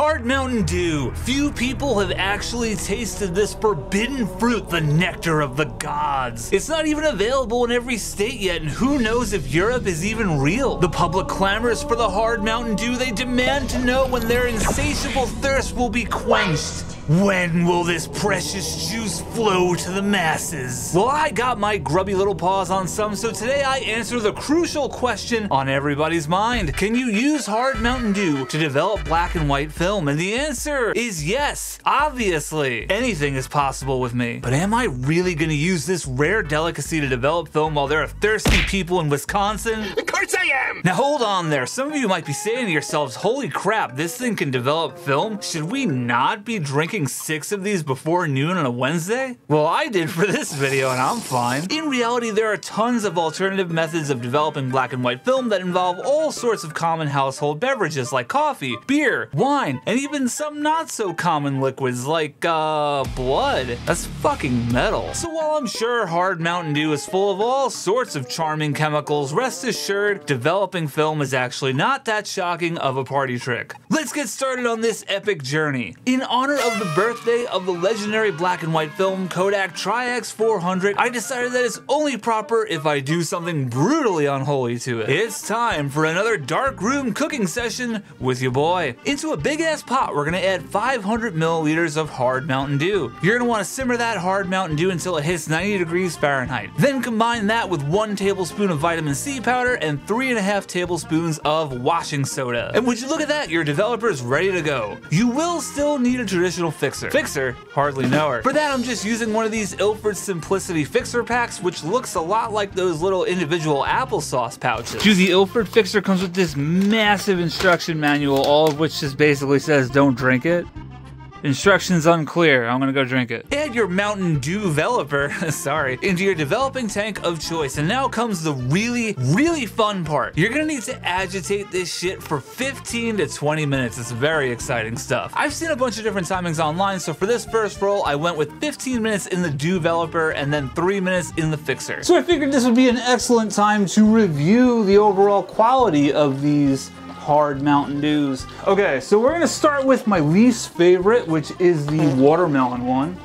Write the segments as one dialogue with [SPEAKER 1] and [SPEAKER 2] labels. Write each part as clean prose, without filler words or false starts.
[SPEAKER 1] Hard Mountain Dew. Few people have actually tasted this forbidden fruit, the nectar of the gods. It's not even available in every state yet, and who knows if Europe is even real. The public clamors for the Hard Mountain Dew. They demand to know when their insatiable thirst will be quenched. When will this precious juice flow to the masses? Well, I got my grubby little paws on some, so today I answer the crucial question on everybody's mind. Can you use Hard Mountain Dew to develop black and white film? And the answer is yes, obviously. Anything is possible with me. But am I really gonna use this rare delicacy to develop film while there are thirsty people in Wisconsin?
[SPEAKER 2] Of course I am!
[SPEAKER 1] Now hold on there. Some of you might be saying to yourselves, holy crap, this thing can develop film? Should we not be drinking 6 of these before noon on a Wednesday? Well, I did for this video and I'm fine. In reality, there are tons of alternative methods of developing black and white film that involve all sorts of common household beverages like coffee, beer, wine, and even some not so common liquids like, blood. That's fucking metal. So while I'm sure Hard Mountain Dew is full of all sorts of charming chemicals, rest assured, developing film is actually not that shocking of a party trick. Let's get started on this epic journey. In honor of the birthday of the legendary black and white film Kodak Tri-X 400, I decided that it's only proper if I do something brutally unholy to it. It's time for another dark room cooking session with your boy. Into a big ass pot, we're gonna add 500 milliliters of Hard Mountain Dew. You're gonna wanna simmer that Hard Mountain Dew until it hits 90 degrees Fahrenheit. Then combine that with 1 tablespoon of vitamin C powder and 3.5 tablespoons of washing soda. And would you look at that, your developer is ready to go. You will still need a traditional fixer. Fixer? Hardly know her. For that, I'm just using one of these Ilford Simplicity fixer packs, which looks a lot like those little individual applesauce pouches. Dude, the Ilford fixer comes with this massive instruction manual, all of which just basically says don't drink it. Instructions unclear. I'm gonna go drink it. Add your Mountain Dew-veloper, sorry, into your developing tank of choice. And now comes the really fun part. You're gonna need to agitate this shit for 15 to 20 minutes. It's very exciting stuff. I've seen a bunch of different timings online, so for this first roll, I went with 15 minutes in the Dew-veloper and then 3 minutes in the fixer. So I figured this would be an excellent time to review the overall quality of these Hard Mountain Dews. Okay, so we're gonna start with my least favorite, which is the watermelon one.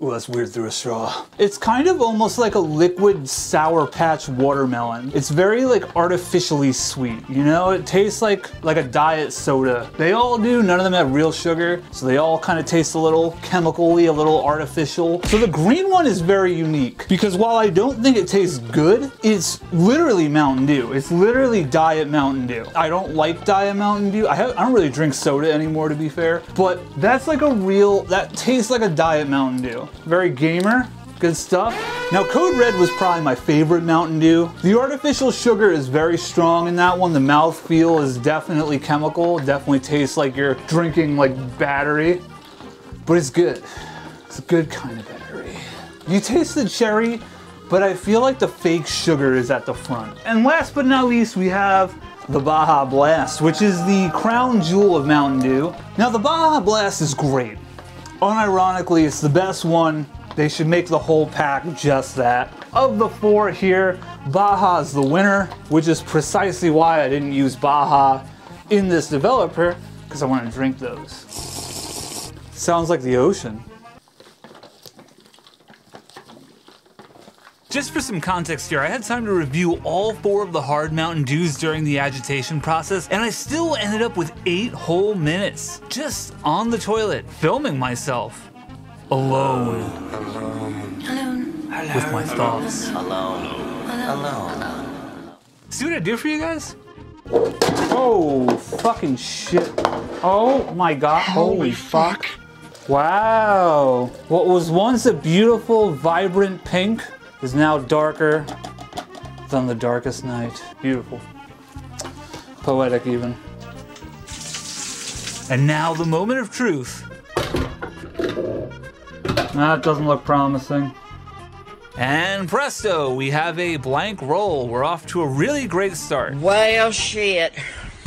[SPEAKER 1] Ooh, that's weird through a straw. It's kind of almost like a liquid Sour Patch watermelon. It's very like artificially sweet, you know? It tastes like a diet soda. They all do, none of them have real sugar, so they all kind of taste a little chemically, a little artificial. So the green one is very unique because while I don't think it tastes good, it's literally Mountain Dew. It's literally Diet Mountain Dew. I don't like Diet Mountain Dew. I don't really drink soda anymore, to be fair, but that's like that tastes like a Diet Mountain Dew. Very gamer, good stuff. Now Code Red was probably my favorite Mountain Dew. The artificial sugar is very strong in that one. The mouthfeel is definitely chemical. Definitely tastes like you're drinking like battery, but it's good. It's a good kind of battery. You taste the cherry, but I feel like the fake sugar is at the front. And last but not least, we have the Baja Blast, which is the crown jewel of Mountain Dew. Now the Baja Blast is great. Unironically, it's the best one. They should make the whole pack just that. Of the 4 here, Baja is the winner, which is precisely why I didn't use Baja in this developer, because I want to drink those. Sounds like the ocean. Just for some context here, I had time to review all 4 of the Hard Mountain Dews during the agitation process, and I still ended up with 8 whole minutes, just on the toilet, filming myself. Alone. With my thoughts. Alone. See what I do for you guys? Oh, fucking shit. Oh my god. Holy fuck. Wow. What was once a beautiful, vibrant pink is now darker than the darkest night. Beautiful. Poetic even. And now the moment of truth. That doesn't look promising. And presto, we have a blank roll. We're off to a really great start.
[SPEAKER 3] Well, shit.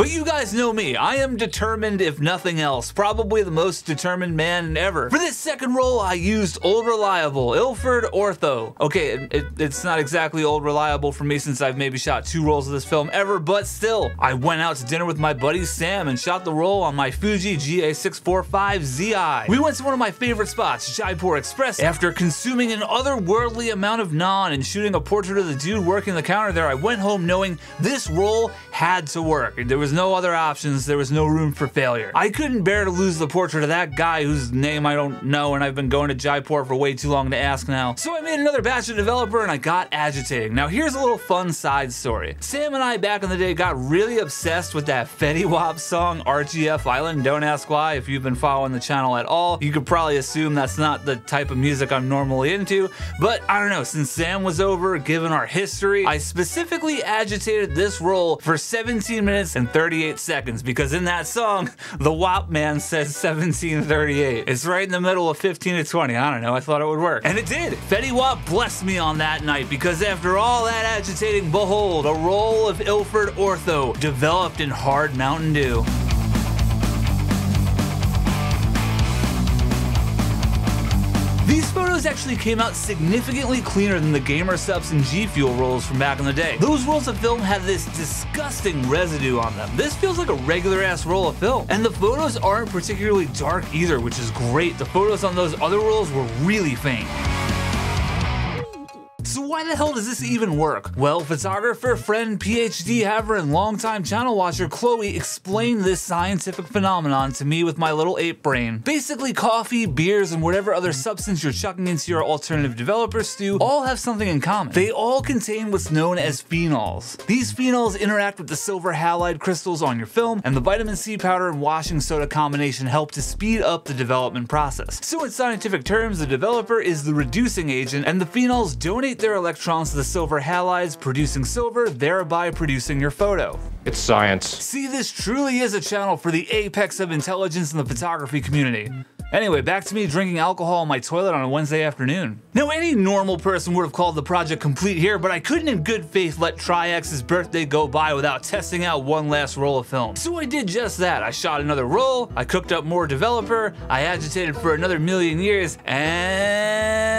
[SPEAKER 1] But you guys know me, I am determined if nothing else, probably the most determined man ever. For this second roll, I used Old Reliable, Ilford Ortho. Okay, it's not exactly Old Reliable for me since I've maybe shot 2 rolls of this film ever, but still. I went out to dinner with my buddy Sam and shot the roll on my Fuji GA645ZI. We went to one of my favorite spots, Jaipur Express. After consuming an otherworldly amount of naan and shooting a portrait of the dude working the counter there, I went home knowing this roll had to work. There was no other options, there was no room for failure. I couldn't bear to lose the portrait of that guy whose name I don't know, and I've been going to Jaipur for way too long to ask now. So I made another batch of Dew-veloper and I got agitating. Now here's a little fun side story. Sam and I back in the day got really obsessed with that Fetty Wap song, RGF Island. Don't ask why. If you've been following the channel at all, you could probably assume that's not the type of music I'm normally into, but I don't know, since Sam was over, given our history, I specifically agitated this roll for 17 minutes and 38 seconds because in that song, the WAP man says 17:38. It's right in the middle of 15 to 20. I don't know, I thought it would work. And it did. Fetty Wap blessed me on that night because after all that agitating, behold, a roll of Ilford Ortho developed in hard Mountain Dew. These photos actually came out significantly cleaner than the Gamer Subs and G Fuel rolls from back in the day. Those rolls of film had this disgusting residue on them. This feels like a regular ass roll of film. And the photos aren't particularly dark either, which is great. The photos on those other rolls were really faint. So why the hell does this even work? Well, photographer, friend, PhD haver, and longtime channel watcher Chloe explained this scientific phenomenon to me with my little ape brain. Basically, coffee, beers, and whatever other substance you're chucking into your alternative developer stew all have something in common. They all contain what's known as phenols. These phenols interact with the silver halide crystals on your film, and the vitamin C powder and washing soda combination help to speed up the development process. So in scientific terms, the developer is the reducing agent, and the phenols donate their electrons to the silver halides, producing silver, thereby producing your photo.
[SPEAKER 2] It's science.
[SPEAKER 1] See, this truly is a channel for the apex of intelligence in the photography community. Anyway, back to me drinking alcohol on my toilet on a Wednesday afternoon. Now, any normal person would have called the project complete here, but I couldn't in good faith let Triax's birthday go by without testing out one last roll of film. So I did just that. I shot another roll, I cooked up more Dew-veloper, I agitated for another million years, and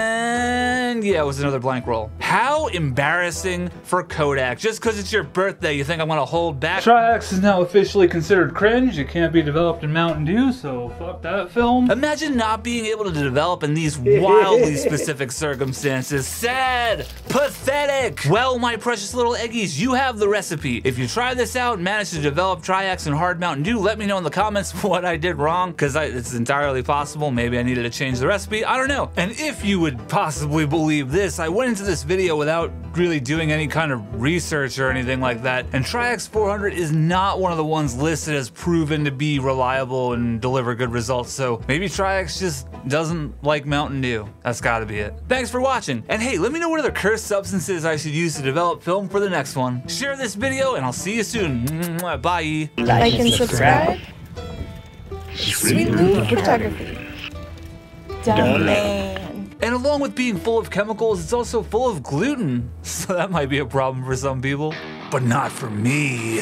[SPEAKER 1] yeah, it was another blank roll. How embarrassing for Kodak. Just because it's your birthday, you think I'm gonna hold back? Triax is now officially considered cringe. It can't be developed in Mountain Dew, so fuck that film. Imagine not being able to develop in these wildly specific circumstances. Sad, pathetic. Well, my precious little eggies, you have the recipe. If you try this out and manage to develop Triax and hard Mountain Dew, let me know in the comments what I did wrong, because it's entirely possible. Maybe I needed to change the recipe. I don't know. And if you would possibly believe this, I went into this video without really doing any kind of research or anything like that, and Triax 400 is not one of the ones listed as proven to be reliable and deliver good results, so maybe Triax just doesn't like Mountain Dew. That's gotta be it. Thanks for watching, and hey, let me know what other cursed substances I should use to develop film for the next one. Share this video, and I'll see you soon. Bye.
[SPEAKER 3] Like and subscribe. Sweet Loot Photography. Dumb man.
[SPEAKER 1] And along with being full of chemicals, it's also full of gluten. So that might be a problem for some people, but not for me.